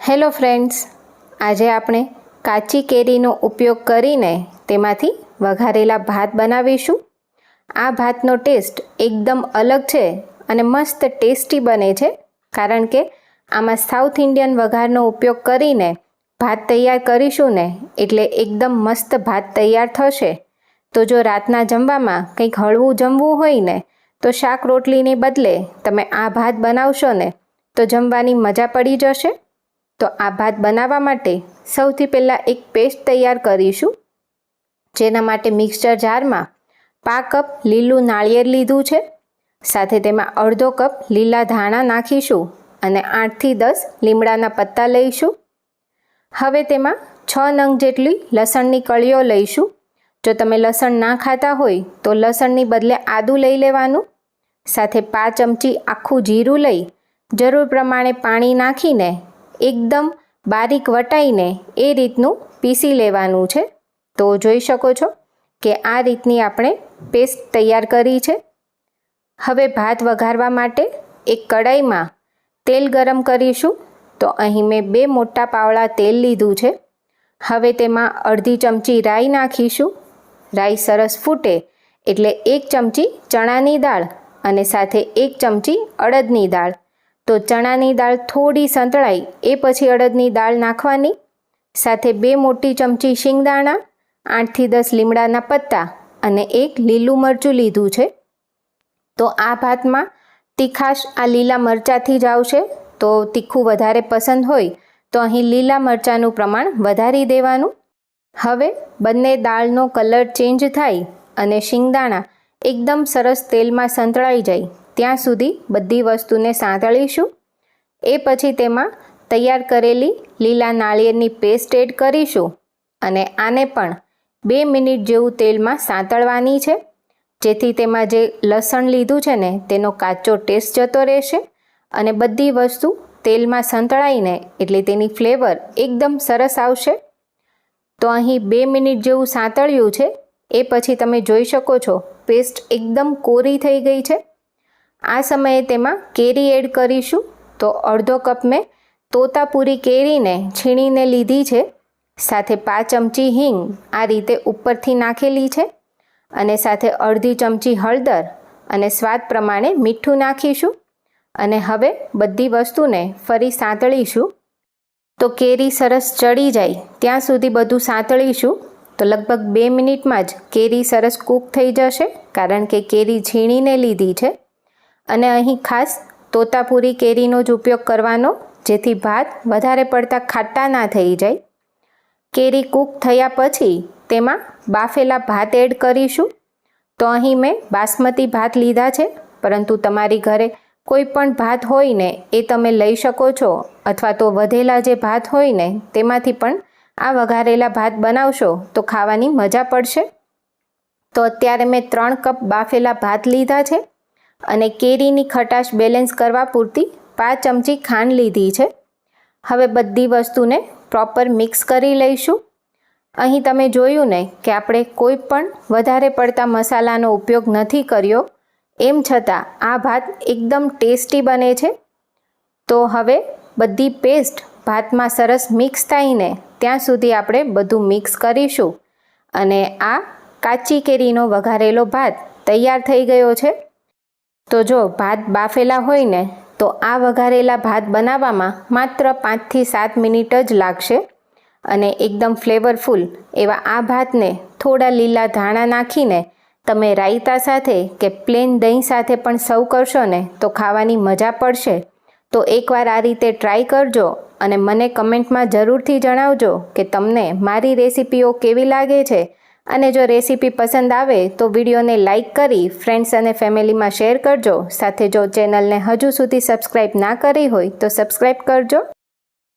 Hello friends, આજે આપણે કાચી કેરીનો ઉપયોગ કરીને તેમાંથી વઘારેલા ભાત બનાવીશું। આ ભાતનો ટેસ્ટ એકદમ અલગ છે અને મસ્ત ટેસ્ટી બને છે, કારણ કે આમાં સાઉથ ઇન્ડિયન વઘારનો ઉપયોગ કરીને ભાત તૈયાર કરીશું ને, એટલે એકદમ મસ્ત ભાત તૈયાર થશે। તો જો રાતના જમવામાં કંઈક હળવું જમવું હોય ને, તો શાક રોટલીને બદલે તમે આ ભાત બનાવશો ને તો જમવાની મજા પડી જશે। તો આ ભાત બનાવવા માટે સૌથી પહેલાં એક પેસ્ટ તૈયાર કરીશું, જેના માટે મિક્સર જારમાં 5 કપ લીલું નાળિયેર લીધું છે, સાથે તેમાં અડધો કપ લીલા ધાણા નાખીશું અને 8 થી 10 લીમડાના પત્તા લઈશું। હવે તેમાં 6 નંગ જેટલી લસણની કળીઓ લઈશું। જો તમે લસણ ના ખાતા હોય તો લસણની બદલે આદું લઈ લેવાનું। સાથે 5 ચમચી આખું જીરું લઈ જરૂર પ્રમાણે પાણી નાખીને એકદમ બારીક વટાઈને એ રીતનું પીસી લેવાનું છે। તો જોઈ શકો છો કે આ રીતની આપણે પેસ્ટ તૈયાર કરી છે। હવે ભાત વઘારવા માટે એક કડાઈમાં તેલ ગરમ કરીશું। તો અહીં મેં 2 મોટા પાવડા તેલ લીધું છે। હવે તેમાં અડધી ચમચી રાઈ નાખીશું। રાઈ સરસ ફૂટે એટલે 1 ચમચી ચણાની દાળ અને સાથે 1 ચમચી અડદની દાળ। તો ચણાની દાળ થોડી સંતળાય એ પછી અડદની દાળ નાખવાની। સાથે 2 મોટી ચમચી શિંગદાણા, 8 થી 10 લીમડાના પત્તા અને 1 લીલું મરચું લીધું છે। તો આ ભાતમાં તીખાશ આ લીલા મરચાંથી જ આવશે। તો તીખું વધારે પસંદ હોય તો અહીં લીલા મરચાંનું પ્રમાણ વધારી દેવાનું। હવે બંને દાળનો કલર ચેન્જ થાય અને શિંગદાણા એકદમ સરસ તેલમાં સંતળાઈ જાય ત્યાં સુધી બધી વસ્તુને સાંતળીશું। એ પછી તેમાં તૈયાર કરેલી લીલા નાળિયેરની પેસ્ટ એડ કરીશું અને આને પણ 2 મિનિટ જેવું તેલમાં સાંતળવાની છે, જેથી તેમાં જે લસણ લીધું છે ને તેનો કાચો ટેસ્ટ જતો રહેશે અને બધી વસ્તુ તેલમાં સંતળાઈને એટલે તેની ફ્લેવર એકદમ સરસ આવશે। તો અહીં 2 મિનિટ જેવું સાંતળ્યું છે। એ પછી તમે જોઈ શકો છો પેસ્ટ એકદમ કોરી થઈ ગઈ છે। આ સમયે તેમાં કેરી એડ કરીશું। તો અડધો કપ મેં તોતાપુરી કેરીને છીણીને લીધી છે, સાથે 5 ચમચી હિંગ આ રીતે ઉપરથી નાખેલી છે અને સાથે અડધી ચમચી હળદર અને સ્વાદ પ્રમાણે મીઠું નાખીશું અને હવે બધી વસ્તુને ફરી સાંતળીશું। તો કેરી સરસ ચડી જાય ત્યાં સુધી બધું સાંતળીશું। તો લગભગ 2 મિનિટમાં જ કેરી સરસ કૂક થઈ જશે, કારણ કે કેરી છીણીને લીધી છે અને અહીં ખાસ તોતાપુરી કેરીનો જ ઉપયોગ કરવાનો, જેથી ભાત વધારે પડતા ખાટા ના થઈ જાય। કેરી કૂક થયા પછી તેમાં બાફેલા ભાત એડ કરીશું। તો અહીં મેં બાસમતી ભાત લીધા છે, પરંતુ તમારી ઘરે કોઈ પણ ભાત હોય ને એ તમે લઈ શકો છો, અથવા તો વધેલા જે ભાત હોય ને તેમાંથી પણ આ વઘારેલા ભાત બનાવશો તો ખાવાની મજા પડશે। તો અત્યારે મેં 3 કપ બાફેલા ભાત લીધા છે અને કેરીની ખટાશ બેલેન્સ કરવા પૂરતી 5 ચમચી ખાંડ લીધી છે। હવે બધી વસ્તુને પ્રોપર મિક્સ કરી લઈશું। અહીં તમે જોયું ને કે આપણે કોઈ પણ વધારે પડતા મસાલાનો ઉપયોગ નથી કર્યો, એમ છતાં આ ભાત એકદમ ટેસ્ટી બને છે। તો હવે બધી પેસ્ટ ભાતમાં સરસ મિક્સ થાય ને ત્યાં સુધી આપણે બધું મિક્સ કરીશું અને આ કાચી કેરીનો વઘારેલો ભાત તૈયાર થઈ ગયો છે। તો જો ભાત બાફેલા હોય ને તો આ વઘારેલા ભાત બનાવવામાં માત્ર 5 થી 7 મિનિટ જ લાગશે અને એકદમ ફ્લેવરફુલ એવા આ ભાતને થોડા લીલા ધાણા નાખીને તમે રાયતા સાથે કે પ્લેન દહીં સાથે પણ સર્વ કરશો ને તો ખાવાની મજા પડશે। તો એકવાર આ રીતે ટ્રાય કરજો અને મને કમેન્ટમાં જરૂરથી જણાવજો કે તમને મારી રેસિપીઓ કેવી લાગે છે, અને જો રેસીપી પસંદ આવે તો વિડીયોને લાઇક કરી ફ્રેન્ડ્સ અને ફેમિલીમાં શેર કરજો। સાથે જો ચેનલને હજુ સુધી સબસ્ક્રાઈબ ના કરી હોય તો સબસ્ક્રાઈબ કરજો।